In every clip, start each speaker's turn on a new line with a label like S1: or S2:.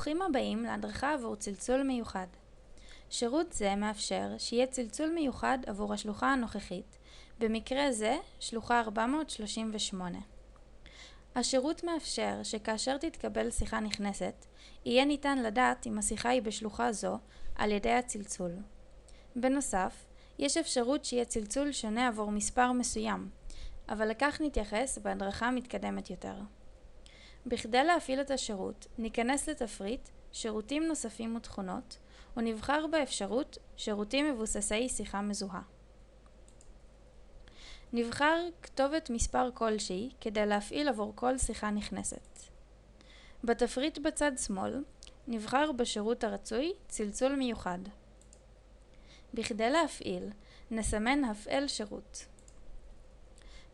S1: ברוכים הבאים להדרכה עבור צלצול מיוחד. שירות זה מאפשר שיהיה צלצול מיוחד עבור השלוחה הנוכחית, במקרה זה שלוחה 438. השירות מאפשר שכאשר תתקבל שיחה נכנסת, יהיה ניתן לדעת אם השיחה היא בשלוחה זו על ידי הצלצול. בנוסף, יש אפשרות שיהיה צלצול שונה עבור מספר מסוים, אבל לכך נתייחס בהדרכה מתקדמת יותר. בכדי להפעיל את השירות, ניכנס לתפריט שירותים נוספים ותכונות, ונבחר באפשרות שירותים מבוססי שיחה מזוהה. נבחר כתובת מספר כלשהי כדי להפעיל עבור כל שיחה נכנסת. בתפריט בצד שמאל, נבחר בשירות הרצוי צלצול מיוחד. בכדי להפעיל, נסמן הפעל שירות.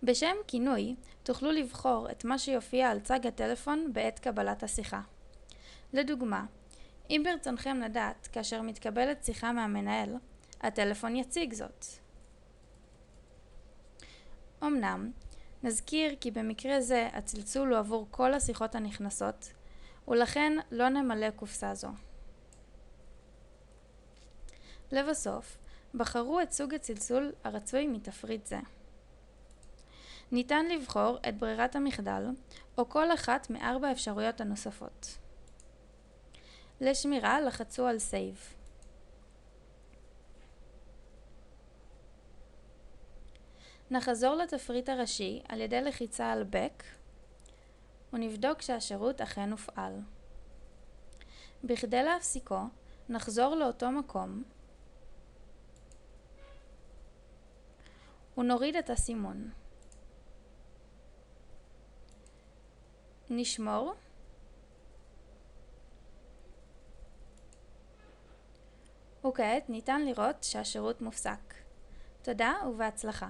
S1: בשם כינוי תוכלו לבחור את מה שיופיע על צג הטלפון בעת קבלת השיחה. לדוגמה, אם ברצונכם לדעת כאשר מתקבלת שיחה מהמנהל, הטלפון יציג זאת. אמנם, נזכיר כי במקרה זה הצלצול הוא עבור כל השיחות הנכנסות, ולכן לא נמלא קופסה זו. לבסוף, בחרו את סוג הצלצול הרצוי מתפריט זה. ניתן לבחור את ברירת המחדל או כל אחת מארבע האפשרויות הנוספות. לשמירה לחצו על Save. נחזור לתפריט הראשי על ידי לחיצה על Back ונבדוק שהשירות אכן הופעל. בכדי להפסיקו, נחזור לאותו מקום ונוריד את הסימון. נשמור וכעת ניתן לראות שהשירות מופסק. תודה ובהצלחה.